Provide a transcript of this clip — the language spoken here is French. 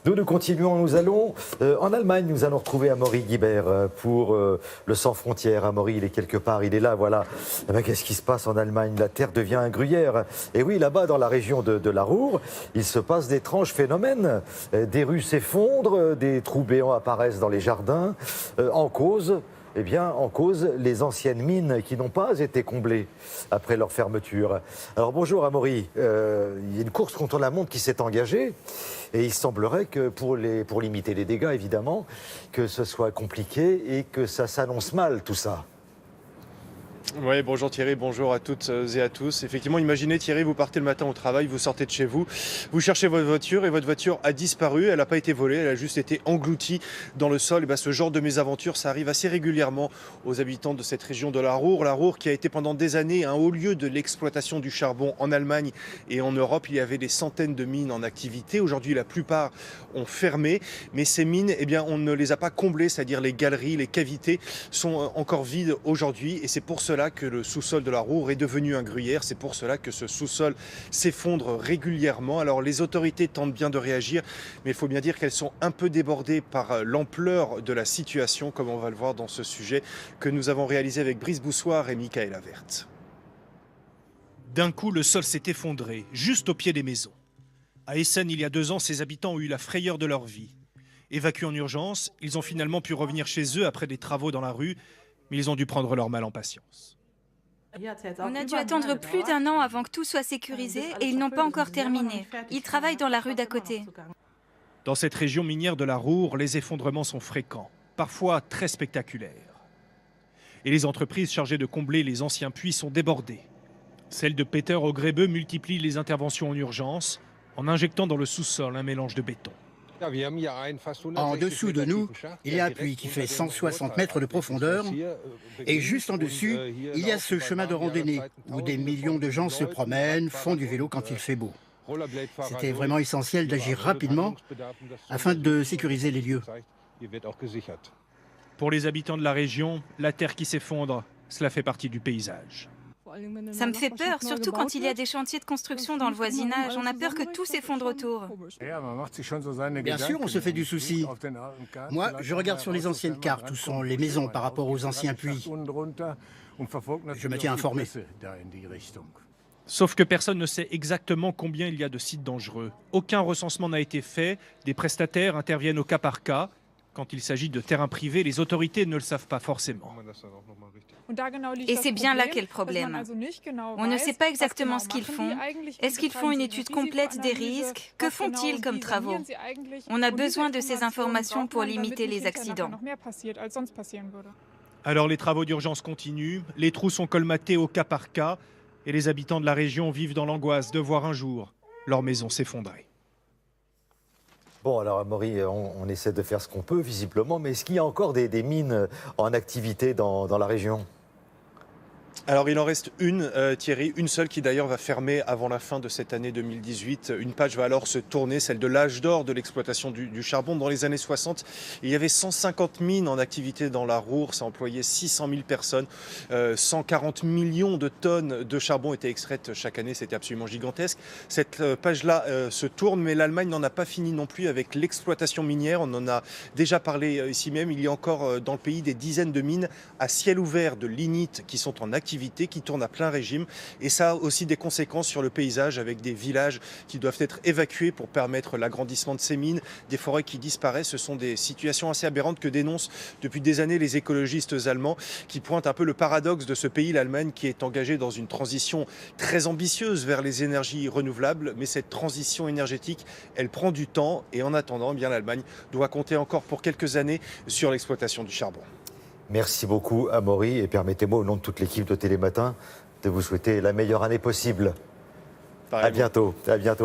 Nous continuons, nous allons en Allemagne, nous allons retrouver Amaury Guibert pour le Sans Frontières. Amaury, il est quelque part, il est là, voilà. Eh ben, qu'est-ce qui se passe en Allemagne? La terre devient un gruyère. Et oui, là-bas, dans la région de la Ruhr, il se passe d'étranges phénomènes. Des rues s'effondrent, des trous béants apparaissent dans les jardins. En cause les anciennes mines qui n'ont pas été comblées après leur fermeture. Alors bonjour Amaury, il y a une course contre la montre qui s'est engagée et il semblerait que pour limiter les dégâts évidemment, que ce soit compliqué et que ça s'annonce mal tout ça. Oui, bonjour Thierry, bonjour à toutes et à tous. Effectivement, imaginez Thierry, vous partez le matin au travail, vous sortez de chez vous, vous cherchez votre voiture et votre voiture a disparu, elle n'a pas été volée, elle a juste été engloutie dans le sol. Et bien, ce genre de mésaventure, ça arrive assez régulièrement aux habitants de cette région de la Ruhr qui a été pendant des années un haut lieu de l'exploitation du charbon en Allemagne et en Europe. Il y avait des centaines de mines en activité. Aujourd'hui, la plupart ont fermé, mais ces mines, eh bien, on ne les a pas comblées, c'est-à-dire les galeries, les cavités sont encore vides aujourd'hui et c'est pour cela que le sous-sol de la Ruhr est devenu un gruyère. C'est pour cela que ce sous-sol s'effondre régulièrement. Alors les autorités tentent bien de réagir, mais il faut bien dire qu'elles sont un peu débordées par l'ampleur de la situation, comme on va le voir dans ce sujet que nous avons réalisé avec Brice Boussoir et Michaela Vert. D'un coup, le sol s'est effondré, juste au pied des maisons. À Essen, il y a 2 ans, ses habitants ont eu la frayeur de leur vie. Évacués en urgence, ils ont finalement pu revenir chez eux après des travaux dans la rue, mais ils ont dû prendre leur mal en patience. On a dû attendre plus d'1 an avant que tout soit sécurisé et ils n'ont pas encore terminé. Ils travaillent dans la rue d'à côté. Dans cette région minière de la Ruhr, les effondrements sont fréquents, parfois très spectaculaires. Et les entreprises chargées de combler les anciens puits sont débordées. Celle de Peter au Grébeux multiplie les interventions en urgence en injectant dans le sous-sol un mélange de béton. En dessous de nous, il y a un puits qui fait 160 mètres de profondeur et juste en dessus, il y a ce chemin de randonnée où des millions de gens se promènent, font du vélo quand il fait beau. C'était vraiment essentiel d'agir rapidement afin de sécuriser les lieux. Pour les habitants de la région, la terre qui s'effondre, cela fait partie du paysage. Ça me fait peur, surtout quand il y a des chantiers de construction dans le voisinage. On a peur que tout s'effondre autour. Bien sûr, on se fait du souci. Moi, je regarde sur les anciennes cartes où sont les maisons par rapport aux anciens puits. Je me tiens informé. Sauf que personne ne sait exactement combien il y a de sites dangereux. Aucun recensement n'a été fait, des prestataires interviennent au cas par cas. Quand il s'agit de terrains privés, les autorités ne le savent pas forcément. Et c'est bien là qu'est le problème. On ne sait pas exactement ce qu'ils font. Est-ce qu'ils font une étude complète des risques? Que font-ils comme travaux? On a besoin de ces informations pour limiter les accidents. Alors les travaux d'urgence continuent, les trous sont colmatés au cas par cas, et les habitants de la région vivent dans l'angoisse de voir un jour leur maison s'effondrer. Bon, alors Amaury, on essaie de faire ce qu'on peut, visiblement, mais est-ce qu'il y a encore des mines en activité dans la région ? Alors il en reste une, Thierry, une seule qui d'ailleurs va fermer avant la fin de cette année 2018. Une page va alors se tourner, celle de l'âge d'or de l'exploitation du charbon. Dans les années 60, il y avait 150 mines en activité dans la Ruhr, ça employait 600 000 personnes. 140 millions de tonnes de charbon étaient extraites chaque année, c'était absolument gigantesque. Cette page-là se tourne, mais l'Allemagne n'en a pas fini non plus avec l'exploitation minière. On en a déjà parlé ici même, il y a encore dans le pays des dizaines de mines à ciel ouvert de lignite qui sont en activité, qui tournent à plein régime, et ça a aussi des conséquences sur le paysage avec des villages qui doivent être évacués pour permettre l'agrandissement de ces mines, des forêts qui disparaissent. Ce sont des situations assez aberrantes que dénoncent depuis des années les écologistes allemands qui pointent un peu le paradoxe de ce pays, l'Allemagne, qui est engagé dans une transition très ambitieuse vers les énergies renouvelables, mais cette transition énergétique, elle prend du temps, et en attendant, eh bien, l'Allemagne doit compter encore pour quelques années sur l'exploitation du charbon. Merci beaucoup, Amaury, et permettez-moi, au nom de toute l'équipe de Télématin, de vous souhaiter la meilleure année possible. À bientôt. À bientôt.